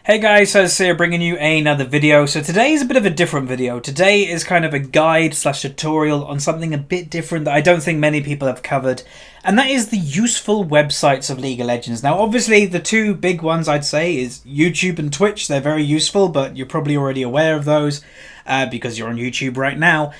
Hey guys, Huzzy here bringing you another video. So today is a bit of a different video. Today is kind of a guide slash tutorial on something a bit different that I don't think many people have covered. And that is the useful websites of League of Legends. Now obviously the two big ones I'd say is YouTube and Twitch. They're very useful, but you're probably already aware of those. Because you're on YouTube right now.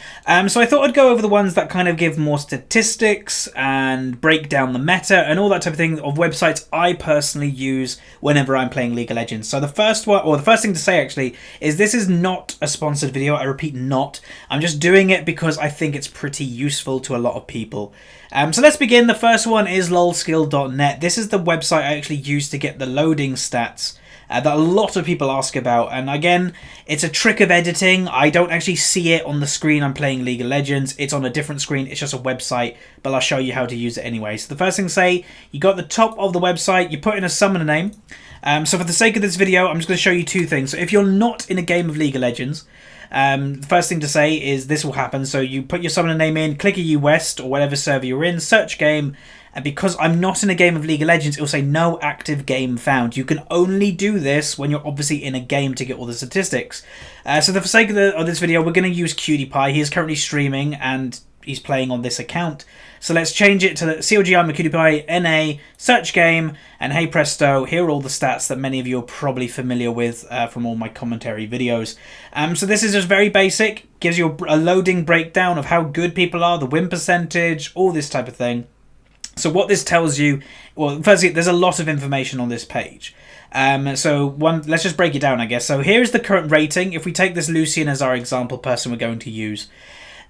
So I thought I'd go over the ones that kind of give more statistics and break down the meta and all that type of thing of websites I personally use whenever I'm playing League of Legends. So the first one, or the first thing to say actually, is this is not a sponsored video. I repeat, not. I'm just doing it because I think it's pretty useful to a lot of people. So let's begin. The first one is lolskill.net. This is the website I actually use to get the loading stats that a lot of people ask about, and again, it's a trick of editing. I don't actually see it on the screen I'm playing League of Legends. It's on a different screen. It's just a website, but I'll show you how to use it anyway. So the first thing to say, you got the top of the website, you put in a summoner name. So for the sake of this video, I'm just going to show you two things. So if you're not in a game of League of Legends, the first thing to say is this will happen. So you put your summoner name in, click a US or whatever server you're in, search game, and because I'm not in a game of League of Legends, it will say no active game found. You can only do this when you're obviously in a game to get all the statistics. So for the sake of this video, we're going to use QtPie. He is currently streaming and he's playing on this account. So let's change it to CLG, I'm a QtPie, NA, search game, and hey presto, here are all the stats that many of you are probably familiar with from all my commentary videos. So this is just very basic, gives you a loading breakdown of how good people are, the win percentage, all this type of thing. So what this tells you, well, firstly, there's a lot of information on this page. Let's just break it down, I guess. So here's the current rating. If we take this Lucian as our example person we're going to use,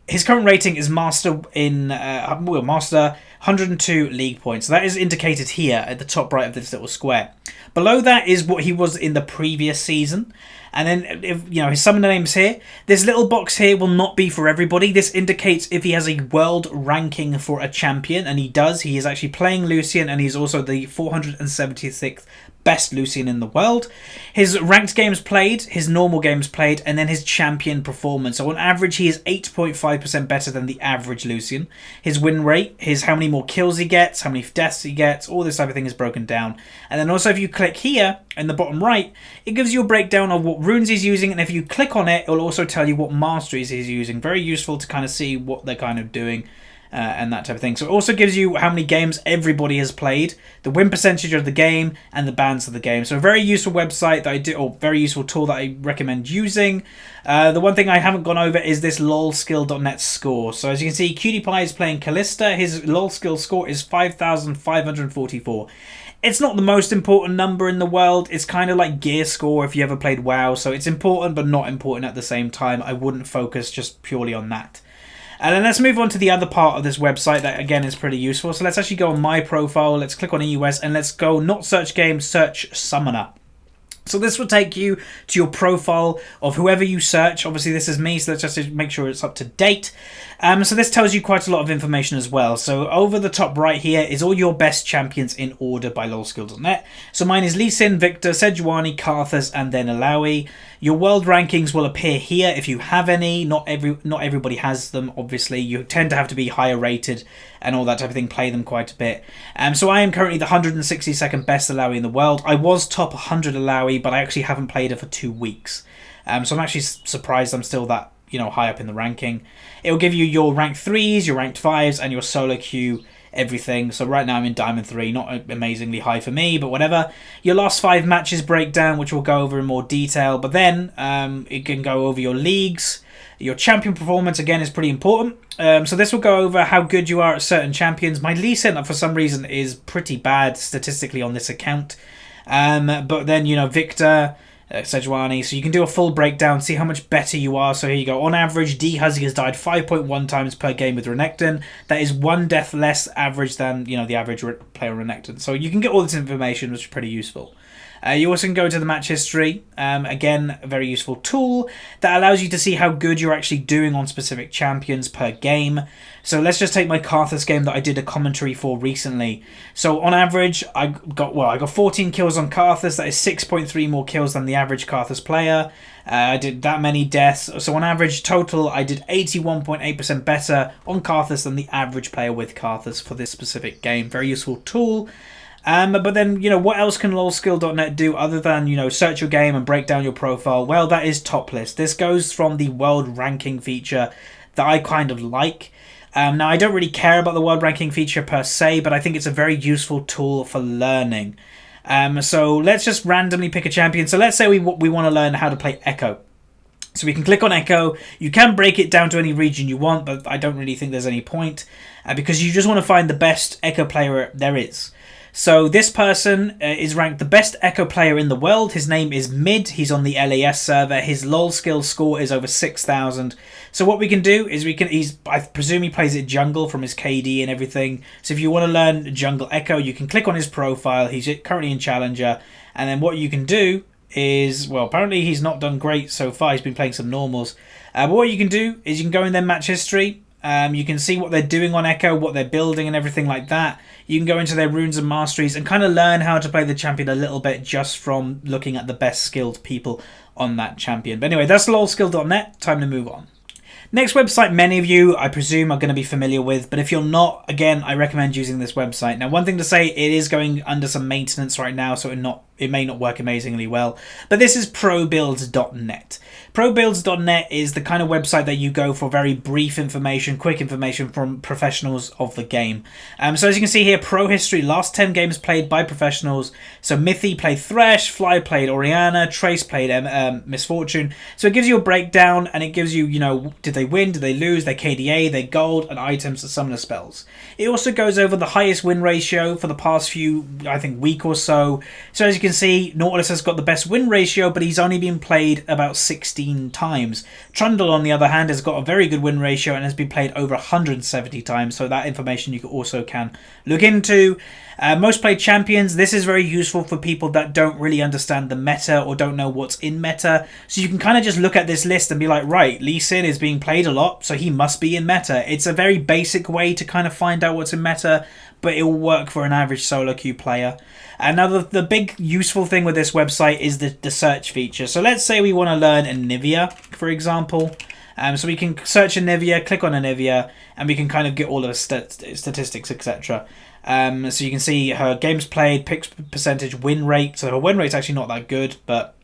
his current rating is Master in Master 102 league points. So that is indicated here at the top right of this little square. Below that is what he was in the previous season. And then, if you know, his summoner name's here. This little box here will not be for everybody. This indicates if he has a world ranking for a champion, and he does. He is actually playing Lucian, and he's also the 476th best Lucian in the world. His ranked games played, his normal games played, and then his champion performance. So on average, he is 8.5% better than the average Lucian. His win rate, his how many more kills he gets, how many deaths he gets, all this type of thing is broken down. And then also if you click here in the bottom right, it gives you a breakdown of what runes he's using, and if you click on it, it will also tell you what masteries he's using. Very useful to kind of see what they're kind of doing. And that type of thing. So it also gives you how many games everybody has played, the win percentage of the game, and the bans of the game. So a very useful website that I do, or very useful tool that I recommend using. The one thing I haven't gone over is this lolskill.net score. So as you can see, QtPie is playing Callista. His lolskill score is 5,544. It's not the most important number in the world. It's kind of like gear score if you ever played WoW. So it's important, but not important at the same time. I wouldn't focus just purely on that. And then let's move on to the other part of this website that again is pretty useful. So let's actually go on my profile, let's click on EUS, and let's go not search game, search summoner. So this will take you to your profile of whoever you search. Obviously this is me, so let's just make sure it's up to date. So this tells you quite a lot of information as well. So over the top right here is all your best champions in order by lolskill.net. So mine is Lee Sin, Victor, Sejuani, Karthus, and then Alawi. Your world rankings will appear here if you have any. Not everybody has them, obviously. You tend to have to be higher rated and all that type of thing, play them quite a bit. So I am currently the 162nd best Alawi in the world. I was top 100 Alawi, but I actually haven't played it for 2 weeks. So I'm actually surprised I'm still that, you know, high up in the ranking. It will give you your rank 3s, your ranked 5s, and your solo queue, everything. So right now I'm in Diamond 3, not amazingly high for me, but whatever. Your last 5 matches breakdown, which we'll go over in more detail, but then it can go over your leagues. Your champion performance, again, is pretty important. So this will go over how good you are at certain champions. My Lee Sin, for some reason, is pretty bad statistically on this account. But then, you know, Victor, Sejuani, so you can do a full breakdown, see how much better you are. So here you go. On average, Huzzy has died 5.1 times per game with Renekton. That is 1 death less average than, you know, the average player Renekton. So you can get all this information, which is pretty useful. You also can go to the match history. Again, a very useful tool that allows you to see how good you're actually doing on specific champions per game. So let's just take my Karthus game that I did a commentary for recently. So on average, I got 14 kills on Karthus. That is 6.3 more kills than the average Karthus player. I did that many deaths. So on average total, I did 81.8% better on Karthus than the average player with Karthus for this specific game. Very useful tool. But then, what else can lolskill.net do other than, search your game and break down your profile? Well, that is top list. This goes from the world ranking feature that I kind of like. Now, I don't really care about the world ranking feature per se, but I think it's a very useful tool for learning. So let's just randomly pick a champion. So let's say we want to learn how to play Echo. So we can click on Echo. You can break it down to any region you want, but I don't really think there's any point because you just want to find the best Echo player there is. So this person is ranked the best Echo player in the world. His name is Mid. He's on the LAS server. His LOL skill score is over 6,000. So what we can do is I presume he plays it jungle from his KD and everything. So if you want to learn jungle Echo, you can click on his profile. He's currently in Challenger. And then what you can do is, well, apparently he's not done great so far. He's been playing some normals. But what you can do is you can go in their match history. You can see what they're doing on Echo, what they're building and everything like that. You can go into their runes and masteries and kind of learn how to play the champion a little bit just from looking at the best skilled people on that champion. But anyway, that's lolskill.net. Time to move on. Next website many of you, I presume, are going to be familiar with, but if you're not, again, I recommend using this website. Now, one thing to say, it is going under some maintenance right now, so it may not work amazingly well, but this is probuilds.net. Probuilds.net is the kind of website that you go for very brief information, quick information from professionals of the game. So as you can see here, pro history, last 10 games played by professionals. So Mithy played Thresh, Fly played Orianna, Trace played Misfortune. So it gives you a breakdown and it gives you, did they win, did they lose, their KDA, their gold, and items to summoner spells. It also goes over the highest win ratio for the past few, I think, week or so. So as you can see, Nautilus has got the best win ratio, but he's only been played about 16 times. Trundle, on the other hand, has got a very good win ratio and has been played over 170 times, so that information you also can look into. Most played champions, this is very useful for people that don't really understand the meta or don't know what's in meta. So you can kind of just look at this list and be like, right, Lee Sin is being played a lot, so he must be in meta. It's a very basic way to kind of find out what's in meta, but it will work for an average solo queue player. And now the big useful thing with this website is the search feature. So let's say we want to learn Anivia, for example. So we can search Anivia, click on Anivia, and we can kind of get all the statistics, etc. So you can see her games played, pick percentage, win rate. So her win rate's actually not that good, but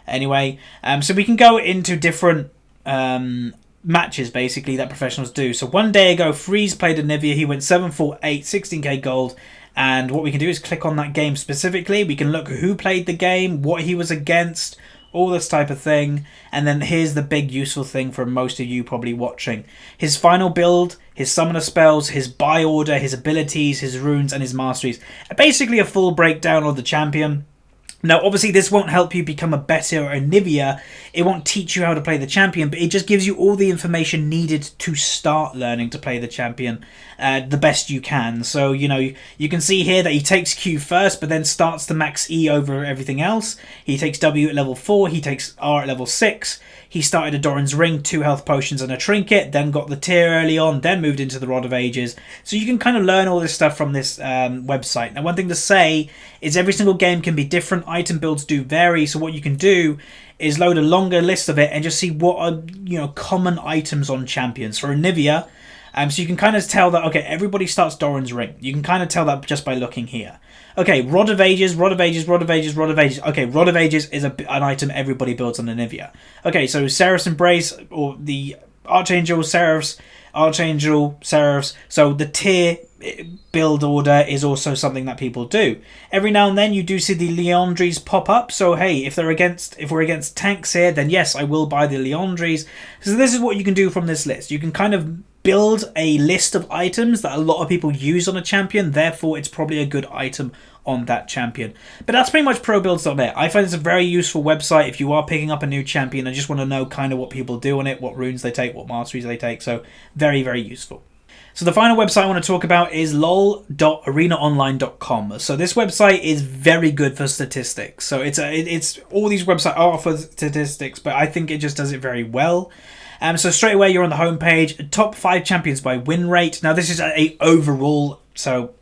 anyway. So we can go into different matches, basically, that professionals do. So one day ago, Freeze played Anivia. He went 7-4-8, 16k gold. And what we can do is click on that game specifically. We can look who played the game, what he was against, all this type of thing. And then here's the big useful thing for most of you probably watching. His final build, his summoner spells, his buy order, his abilities, his runes, and his masteries. Basically a full breakdown of the champion. Now, obviously, this won't help you become a better Anivia. It won't teach you how to play the champion, but it just gives you all the information needed to start learning to play the champion the best you can. So, you can see here that he takes Q first, but then starts to max E over everything else. He takes W at level 4. He takes R at level 6. He started a Doran's Ring, 2 health potions and a trinket, then got the tier early on, then moved into the Rod of Ages. So you can kind of learn all this stuff from this website. Now, one thing to say is every single game can be different. Item builds do vary, so what you can do is load a longer list of it and just see what are common items on champions. For Anivia, so you can kind of tell that, okay, everybody starts Doran's Ring. You can kind of tell that just by looking here. Okay, Rod of Ages, Rod of Ages, Rod of Ages, Rod of Ages. Okay, Rod of Ages is an item everybody builds on Anivia. Okay, so Seraph's Embrace, or the Archangel, Seraphs, Archangel, Seraphs. So the tier build order is also something that people do. Every now and then you do see the Leandries pop up. So hey, if we're against tanks here, then yes, I will buy the Leandries. So this is what you can do from this list. You can kind of build a list of items that a lot of people use on a champion, therefore it's probably a good item on that champion. But that's pretty much probuilds.net. I find it's a very useful website if you are picking up a new champion and just want to know kind of what people do on it, what runes they take, what masteries they take. So very, very useful. So the final website I want to talk about is lol.arenaonline.com. So this website is very good for statistics. So it's all these websites are for statistics, but I think it just does it very well. So straight away you're on the homepage. Top 5 champions by win rate. Now this is a overall, so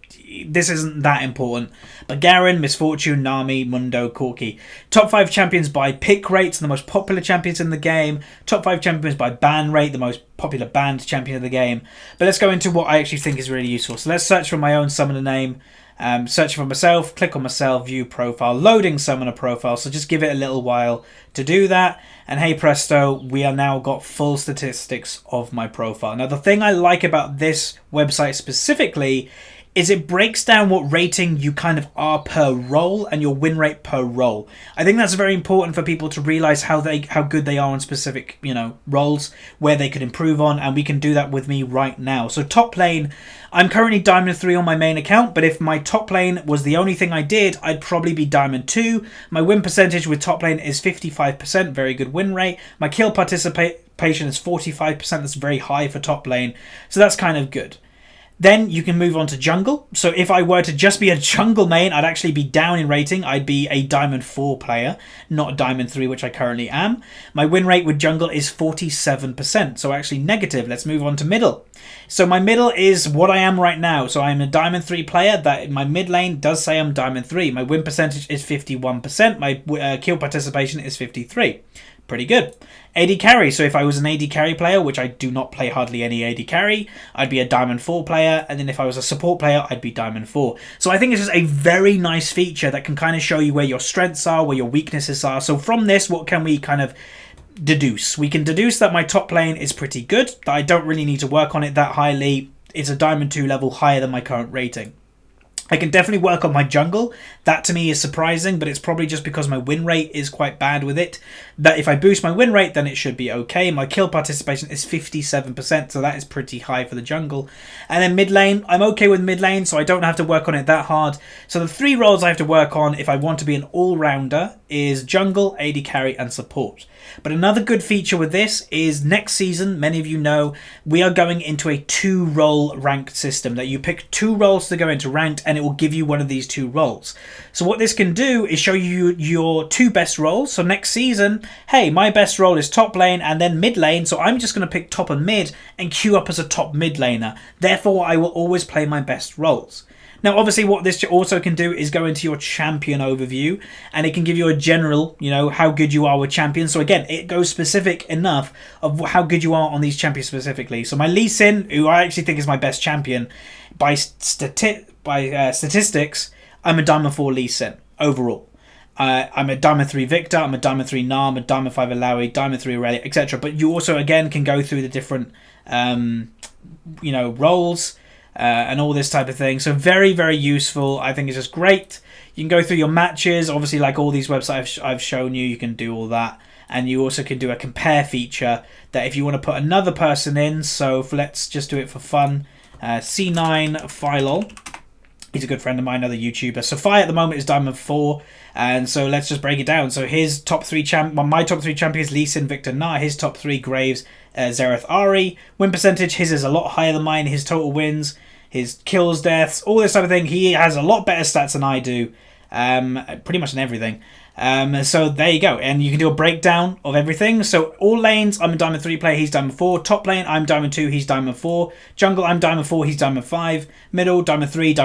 this isn't that important. But Garen, Misfortune, Nami, Mundo, Corki. Top 5 champions by pick rates, the most popular champions in the game. Top 5 champions by ban rate, the most popular banned champion of the game. But let's go into what I actually think is really useful. So let's search for my own summoner name. Searching for myself, click on myself, view profile, loading summoner profile. So just give it a little while to do that. And hey presto, we are now got full statistics of my profile. Now the thing I like about this website specifically is it breaks down what rating you kind of are per role and your win rate per role. I think that's very important for people to realize how good they are on specific, roles, where they could improve on, and we can do that with me right now. So top lane, I'm currently Diamond 3 on my main account, but if my top lane was the only thing I did, I'd probably be Diamond 2. My win percentage with top lane is 55%, very good win rate. My kill participation is 45%, that's very high for top lane, so that's kind of good. Then you can move on to jungle. So if I were to just be a jungle main, I'd actually be down in rating. I'd be a Diamond 4 player, not a Diamond 3, which I currently am. My win rate with jungle is 47%, so actually negative. Let's move on to middle. So my middle is what I am right now. So I'm a Diamond 3 player. That my mid lane does say I'm Diamond 3. My win percentage is 51%. My kill participation is 53%. Pretty good. AD carry. So if I was an AD carry player, which I do not play hardly any AD carry, I'd be a Diamond 4 player. And then if I was a support player, I'd be Diamond 4. So I think it's just a very nice feature that can kind of show you where your strengths are, where your weaknesses are. So from this, what can we kind of deduce? We can deduce that my top lane is pretty good, that I don't really need to work on it that highly. It's a Diamond 2 level higher than my current rating. I can definitely work on my jungle. That to me is surprising, but it's probably just because my win rate is quite bad with it. But if I boost my win rate, then it should be okay. My kill participation is 57%, so that is pretty high for the jungle. And then mid lane, I'm okay with mid lane, so I don't have to work on it that hard. So the 3 roles I have to work on if I want to be an all-rounder is jungle, AD carry, and support. But another good feature with this is next season, many of you know, we are going into a 2-role ranked system, that you pick 2 roles to go into ranked and it will give you one of these 2 roles. So what this can do is show you your 2 best roles. So next season, hey, my best role is top lane and then mid lane, so I'm just going to pick top and mid and queue up as a top mid laner. Therefore, I will always play my best roles. Now, obviously, what this also can do is go into your champion overview, and it can give you a general, how good you are with champions. So again, it goes specific enough of how good you are on these champions specifically. So my Lee Sin, who I actually think is my best champion, by statistics, I'm a Diamond 4 Lee Sin overall. I'm a Diamond 3 Victor, I'm a Diamond 3 Na, I'm a Diamond 5 Alawi, Diamond 3 Aurelia, etc. But you also, again, can go through the different, roles, and all this type of thing. So very, very useful. I think it's just great. You can go through your matches. Obviously, like all these websites I've shown you, you can do all that. And you also can do a compare feature that if you want to put another person in. So let's just do it for fun. C9 Philol. He's a good friend of mine, another YouTuber. So Phi at the moment is Diamond 4. And so let's just break it down. So his top 3 my top 3 champions, Lee Sin, Victor, Na. His top 3, Graves, Xerath, Ari. Win percentage, his is a lot higher than mine. His total wins, his kills, deaths, all this type of thing. He has a lot better stats than I do. Pretty much in everything. So there you go, and you can do a breakdown of everything. So all lanes, I'm a Diamond 3 player, he's Diamond 4. Top lane, I'm Diamond 2, he's Diamond 4. Jungle, I'm Diamond 4, he's Diamond 5. Middle, Diamond 3,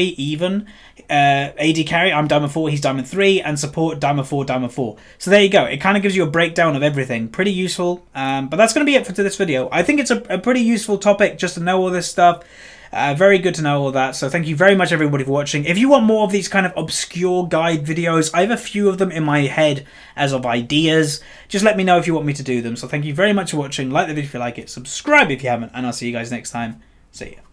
even. AD carry, I'm Diamond 4, he's Diamond 3. And support, Diamond 4, Diamond 4. So there you go, it kind of gives you a breakdown of everything. Pretty useful, but that's going to be it for this video. I think it's a pretty useful topic just to know all this stuff. Very good to know all that. So thank you very much everybody for watching. If you want more of these kind of obscure guide videos, I have a few of them in my head as of ideas. Just let me know if you want me to do them. So thank you very much for watching. Like the video if you like it. Subscribe if you haven't. And I'll see you guys next time. See ya.